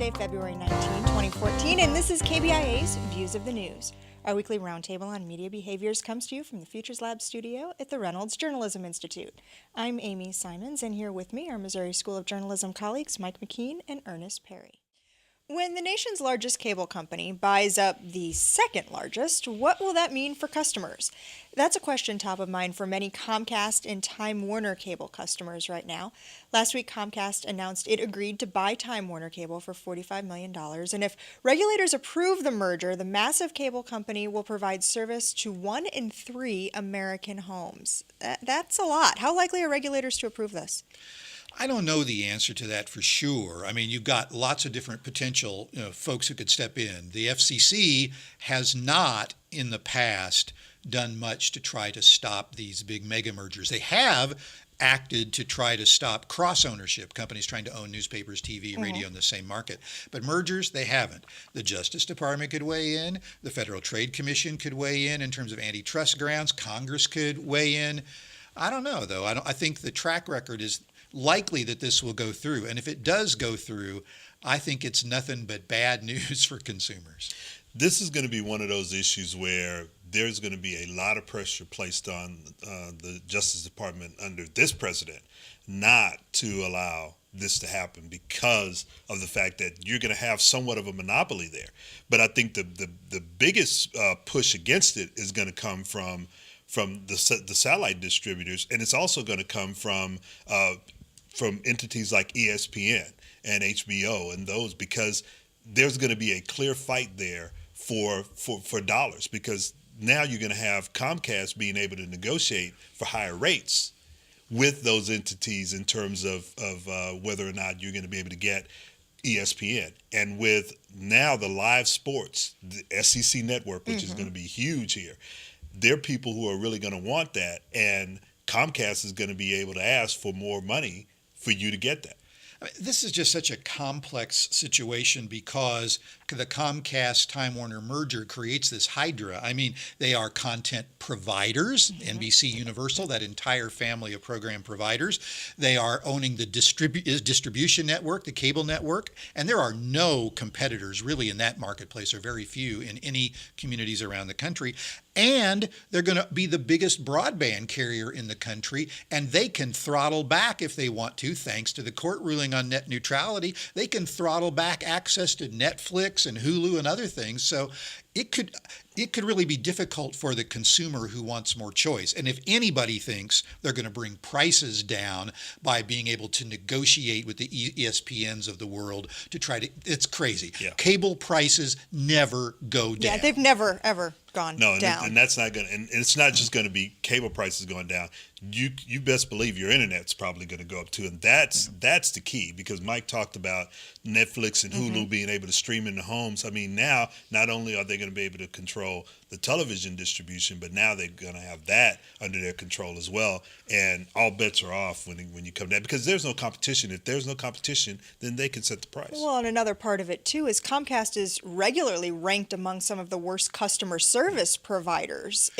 Thursday, February 19, 2014, and this is KBIA's Views of the News. Our weekly roundtable on media behaviors comes to you from the Futures Lab studio at the Reynolds Journalism Institute. I'm Amy Simons, and here with me are Missouri School of Journalism colleagues Mike McKean and Ernest Perry. When the nation's largest cable company buys up the second largest, what will that mean for customers? That's a question top of mind for many Comcast and Time Warner cable customers right now. Last week, Comcast announced it agreed to buy Time Warner Cable for $45 million. And if regulators approve the merger, the massive cable company will provide service to 1 in 3 American homes. That's a lot. How likely are regulators to approve this? I don't know the answer to that for sure. I mean, you've got lots of different potential folks who could step in. The FCC has not in the past done much to try to stop these big mega mergers. They have acted to try to stop cross-ownership, companies trying to own newspapers, TV, radio in the same market. But mergers, they haven't. The Justice Department could weigh in. The Federal Trade Commission could weigh in terms of antitrust grounds. Congress could weigh in. I don't know, though. I think the track record is likely that this will go through. And if it does go through, I think it's nothing but bad news for consumers. This is going to be one of those issues where there's going to be a lot of pressure placed on the Justice Department under this president not to allow this to happen because of the fact that you're going to have somewhat of a monopoly there. But I think the biggest push against it is going to come from the satellite distributors, and it's also going to come from entities like ESPN and HBO and those, because there's going to be a clear fight there for dollars, because now you're going to have Comcast being able to negotiate for higher rates with those entities in terms of whether or not you're going to be able to get ESPN. And with now the live sports, the SEC network, which is going to be huge here, there are people who are really going to want that, and Comcast is going to be able to ask for more money for you to get that. I mean, this is just such a complex situation because the Comcast Time Warner merger creates this hydra. I mean, they are content providers, NBC Universal, that entire family of program providers. They are owning the distribution network, the cable network, and there are no competitors really in that marketplace, or very few in any communities around the country. And they're going to be the biggest broadband carrier in the country, and they can throttle back if they want to, thanks to the court ruling on net neutrality. They can throttle back access to Netflix and Hulu and other things. So it could really be difficult for the consumer who wants more choice. And if anybody thinks they're going to bring prices down by being able to negotiate with the ESPNs of the world to try to, it's crazy. Yeah. Cable prices never go down. Yeah, they've never, ever gone down. And that's not going to, and it's not just going to be cable prices going down. You best believe your internet's probably going to go up too. And that's the key, because Mike talked about Netflix and Hulu being able to stream in the homes. I mean, now not only are they going to be able to control the television distribution, but now they're going to have that under their control as well. And all bets are off when you come down, because there's no competition. If there's no competition, then they can set the price. Well, and another part of it too is Comcast is regularly ranked among some of the worst customer service providers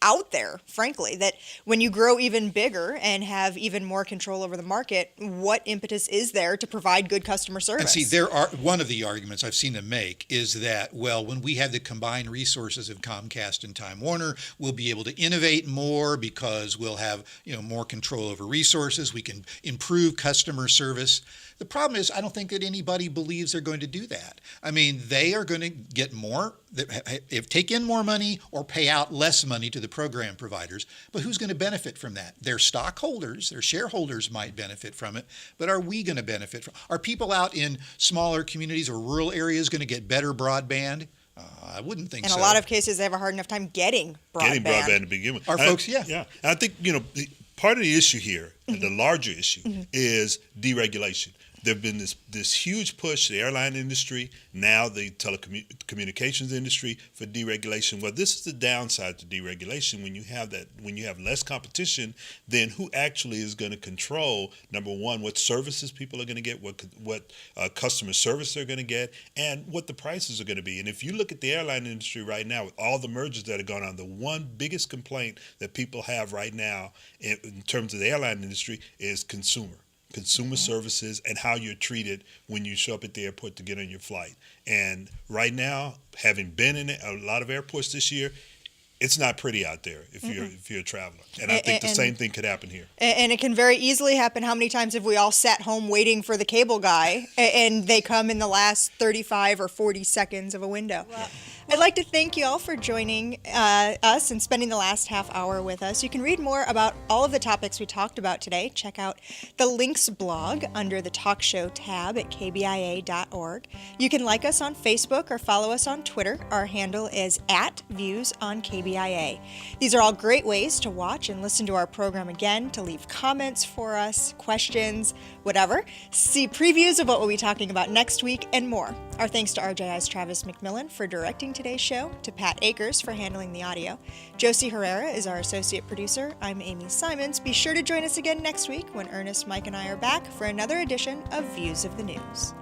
out there, frankly, that when you grow even bigger and have even more control over the market, what impetus is there to provide good customer service? And see, one of the arguments I've seen them make is that, well, when we have the combined resources of Comcast and Time Warner, we'll be able to innovate more because we'll have, more control over resources. We can improve customer service. The problem is, I don't think that anybody believes they're going to do that. I mean, they are going to get more, take in more money or pay out less money to the program providers. But who's going to benefit from that? Their stockholders, their shareholders might benefit from it. But are we going to benefit from it? Are people out in smaller communities or rural areas going to get better broadband? I wouldn't think so. In a lot of cases, they have a hard enough time getting broadband. Getting broadband to begin with. Our folks, yeah. And I think, part of the issue here, the larger issue, is deregulation. There've been this huge push, the airline industry, now the telecommunications industry, for deregulation. Well, this is the downside to deregulation. When you have less competition, then who actually is going to control, number one, what services people are going to get, what customer service they're going to get, and what the prices are going to be. And if you look at the airline industry right now, with all the mergers that are going on, the one biggest complaint that people have right now in terms of the airline industry is consumer consumer services, and how you're treated when you show up at the airport to get on your flight. And right now, having been in a lot of airports this year, it's not pretty out there if you're a traveler. And I think the same thing could happen here. And it can very easily happen. How many times have we all sat home waiting for the cable guy and they come in the last 35 or 40 seconds of a window? Well, I'd like to thank you all for joining us and spending the last half hour with us. You can read more about all of the topics we talked about today. Check out the Links blog under the Talk Show tab at kbia.org. You can like us on Facebook or follow us on Twitter. Our handle is @ViewsOnKBIA. These are all great ways to watch and listen to our program again, to leave comments for us, questions, whatever. See previews of what we'll be talking about next week and more. Our thanks to RJI's Travis McMillan for directing today's show, to Pat Akers for handling the audio. Josie Herrera is our associate producer. I'm Amy Simons. Be sure to join us again next week when Ernest, Mike, and I are back for another edition of Views of the News.